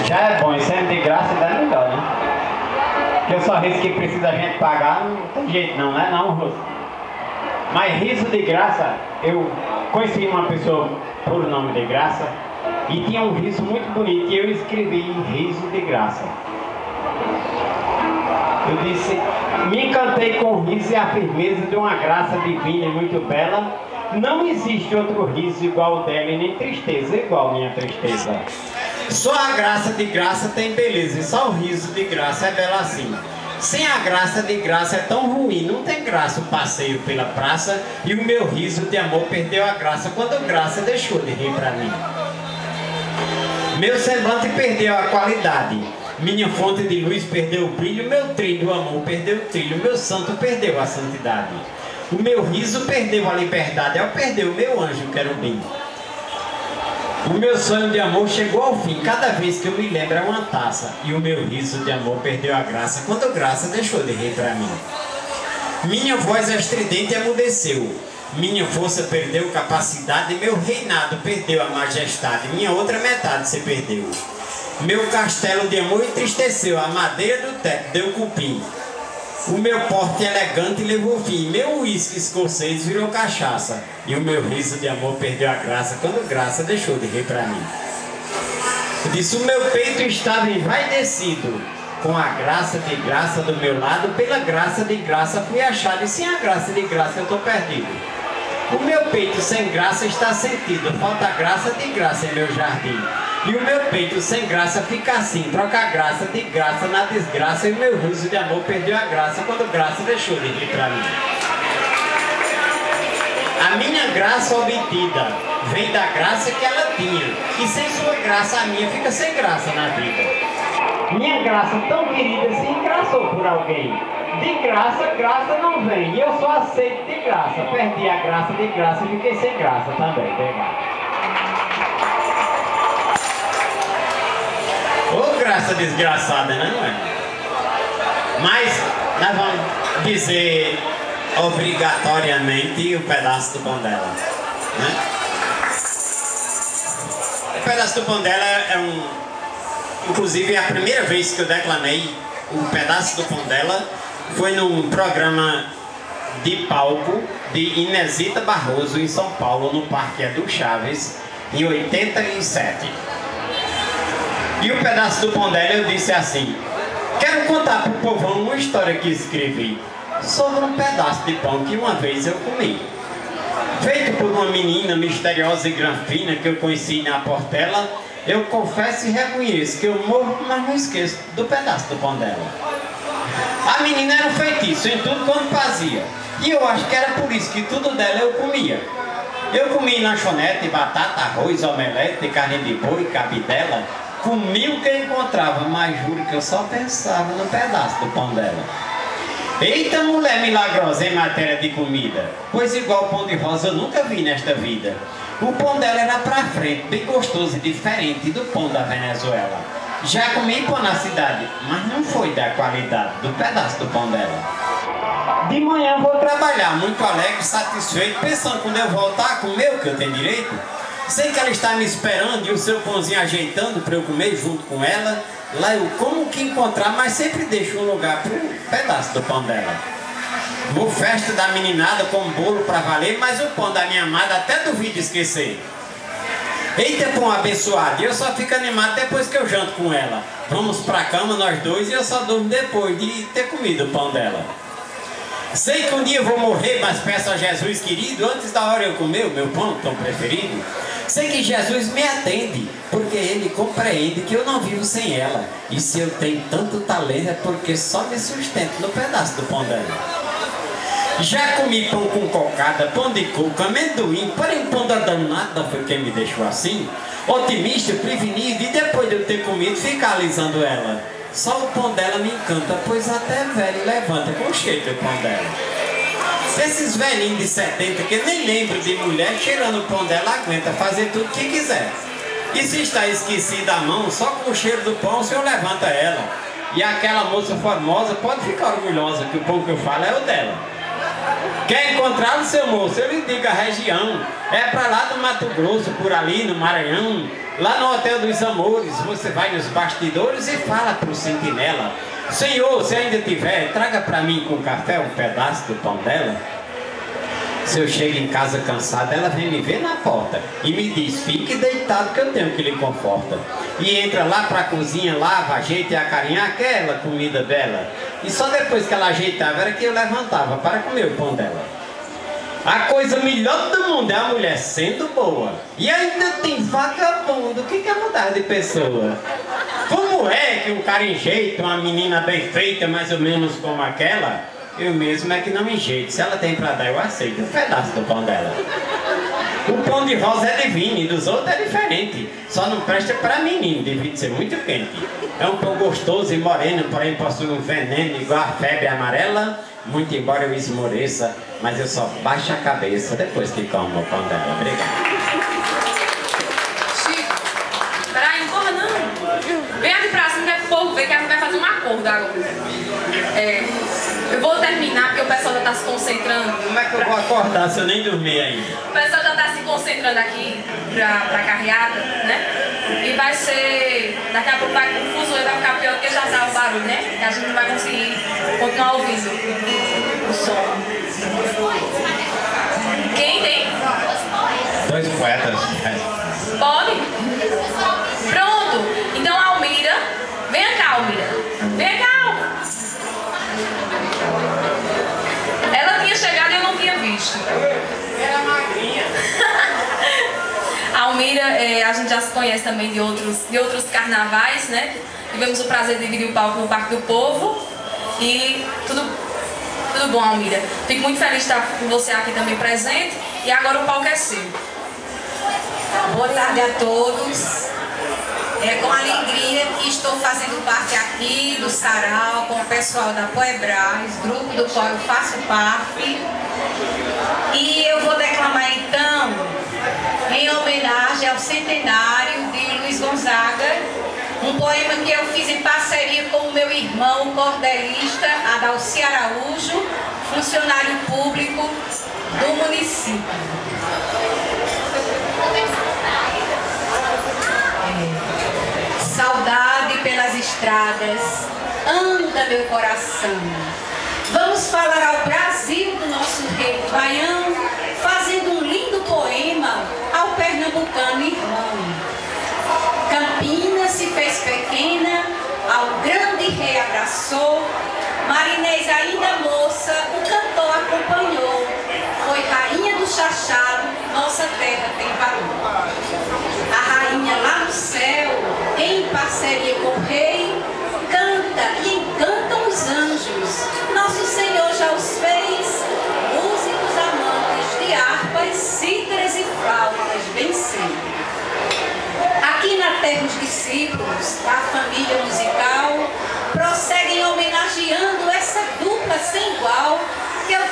Já é bom, isso é de graça ainda é melhor, né? Porque eu só riso que precisa a gente pagar, não tem jeito não, né não, Rosa? Mas riso de graça, eu conheci uma pessoa por nome de Graça e tinha um riso muito bonito e eu escrevi riso de graça. Eu disse, me encantei com o riso e a firmeza de uma graça divina e muito bela. Não existe outro riso igual dela e nem tristeza igual minha tristeza. Só a graça de graça tem beleza e só o riso de graça é belo assim. Sem a graça de graça é tão ruim, não tem graça o passeio pela praça e o meu riso de amor perdeu a graça quando a graça deixou de rir pra mim. Meu semblante perdeu a qualidade, minha fonte de luz perdeu o brilho, meu trilho do amor perdeu o trilho, meu santo perdeu a santidade. O meu riso perdeu a liberdade ao perder o meu anjo querubim. O meu sonho de amor chegou ao fim, cada vez que eu me lembro é uma taça. E o meu riso de amor perdeu a graça, quando a graça deixou de rir pra mim. Minha voz estridente emudeceu, minha força perdeu capacidade, meu reinado perdeu a majestade, minha outra metade se perdeu. Meu castelo de amor entristeceu, a madeira do teto deu cupim. O meu porte elegante levou fim, meu uísque escocês virou cachaça. E o meu riso de amor perdeu a graça, quando graça deixou de rir pra mim. Eu disse, o meu peito estava envaidecido, com a graça de graça do meu lado, pela graça de graça fui achado, e sem a graça de graça eu estou perdido. O meu peito sem graça está sentido, falta graça de graça em meu jardim. E o meu peito sem graça fica assim, troca a graça de graça na desgraça, e o meu riso de amor perdeu a graça quando graça deixou de rir pra mim. A minha graça obtida vem da graça que ela tinha, e sem sua graça a minha fica sem graça na vida. Minha graça tão querida se engraçou por alguém. De graça, graça não vem, e eu só aceito de graça. Perdi a graça de graça e fiquei sem graça também, pegar. Ô graça desgraçada, né, não é? Mas nós vamos dizer obrigatoriamente o pedaço do pão dela, né? O pedaço do pão dela inclusive a primeira vez que eu declamei o pedaço do pão dela foi num programa de palco de Inesita Barroso em São Paulo, no Parque Edu Chaves, em 87. E o pedaço do pão dela eu disse assim, quero contar pro povão uma história que escrevi sobre um pedaço de pão que uma vez eu comi. Feito por uma menina misteriosa e granfina que eu conheci na Portela, eu confesso e reconheço que eu morro, mas não esqueço do pedaço do pão dela. A menina era um feitiço em tudo quanto fazia, e eu acho que era por isso que tudo dela eu comia. Eu comi lanchonete, batata, arroz, omelete, carne de boi, cabidela. Comi o que eu encontrava, mas juro que eu só pensava no pedaço do pão dela. Eita mulher milagrosa em matéria de comida, pois igual pão de rosa eu nunca vi nesta vida. O pão dela era pra frente, bem gostoso e diferente do pão da Venezuela. Já comi pão na cidade, mas não foi da qualidade do pedaço do pão dela. De manhã vou trabalhar, muito alegre, satisfeito, pensando quando eu voltar a comer o que eu tenho direito. Sei que ela está me esperando e o seu pãozinho ajeitando para eu comer junto com ela. Lá eu como que encontrar, mas sempre deixo um lugar para um pedaço do pão dela. Vou festa da meninada com bolo para valer, mas o pão da minha amada até duvido esquecer. Eita pão abençoado, e eu só fico animado depois que eu janto com ela. Vamos pra cama nós dois e eu só durmo depois de ter comido o pão dela. Sei que um dia eu vou morrer, mas peço a Jesus querido, antes da hora eu comer o meu pão tão preferido. Sei que Jesus me atende, porque Ele compreende que eu não vivo sem ela. E se eu tenho tanto talento é porque só me sustento no pedaço do pão dela. Já comi pão com cocada, pão de coco, amendoim, porém pão da danada foi quem me deixou assim. Otimista, prevenido, e depois de eu ter comido, ficar alisando ela. Só o pão dela me encanta, pois até velho levanta com cheiro o pão dela. Esses velhinhos de 70 que nem lembram de mulher, cheirando o pão dela, aguenta fazer tudo que quiser. E se está esquecida a mão, só com o cheiro do pão o senhor levanta ela. E aquela moça formosa pode ficar orgulhosa que o pão que eu falo é o dela. Quer encontrá-lo, seu moço? Eu lhe digo a região. É pra lá do Mato Grosso, por ali, no Maranhão. Lá no Hotel dos Amores, você vai nos bastidores e fala pro sentinela: senhor, se ainda tiver, traga pra mim com café um pedaço do pão dela. Se eu chego em casa cansado, ela vem me ver na porta e me diz: fique deitado que eu tenho que lhe conforta. E entra lá pra cozinha, lava, ajeita e acarinha aquela comida dela. E só depois que ela ajeitava era que eu levantava para comer o pão dela. A coisa melhor do mundo é a mulher sendo boa e ainda tem vagabundo que quer mudar de pessoa. Como é que um cara enjeita uma menina bem feita, mais ou menos como aquela? Eu mesmo é que não me enjeito. Se ela tem pra dar, eu aceito um pedaço do pão dela. O pão de rosa é divino e dos outros é diferente. Só não presta pra menino, devido ser muito quente. É um pão gostoso e moreno, porém possui um veneno igual a febre amarela. Muito embora eu esmoreça, mas eu só baixo a cabeça depois que como o pão dela. Obrigado. Chico, peraí, não corra não. Vem aqui pra cima que o povo vê que a gente vai fazer um acordo agora. Eu vou terminar porque o pessoal já está se concentrando. Como é que eu vou acordar se eu nem dormi ainda? O pessoal já está se concentrando aqui pra carreada, né? E vai ser... Daqui a pouco vai confuso, vai ficar pior porque já está o barulho, né? Que a gente não vai conseguir continuar ouvindo o som. Quem tem? Dois poetas. Pode? Pronto. Então, Almira. Venha cá, Almira. Venha cá. Ela tinha chegado e eu não tinha visto. Era magrinha. A Almira, a gente já se conhece também de outros carnavais, né? Tivemos o prazer de dividir o palco no Parque do Povo. E tudo bom, Almira. Fico muito feliz de estar com você aqui também presente. E agora o palco é seu. Boa tarde a todos. É com alegria que estou fazendo parte aqui do Sarau com o pessoal da Poebras, grupo do qual eu faço parte. E eu vou declamar então, em homenagem ao centenário de Luiz Gonzaga, um poema que eu fiz em parceria com o meu irmão cordelista Adalci Araújo, funcionário público do município. Saudade pelas estradas, anda meu coração. Vamos falar ao Brasil do nosso rei baião, fazendo um lindo poema ao pernambucano irmão. Campinas se fez pequena, ao grande rei abraçou. Marinês ainda moça, o cantor acompanhou. Foi rainha do chachado, nossa terra tem valor. A rainha lá no céu, em parceria com o rei, canta e encantam os anjos. Nosso Senhor já os fez, músicos amantes de harpas, cítaras e flautas, bem sempre. Aqui na terra os discípulos da família musical prosseguem homenageando essa dupla sem igual, que eu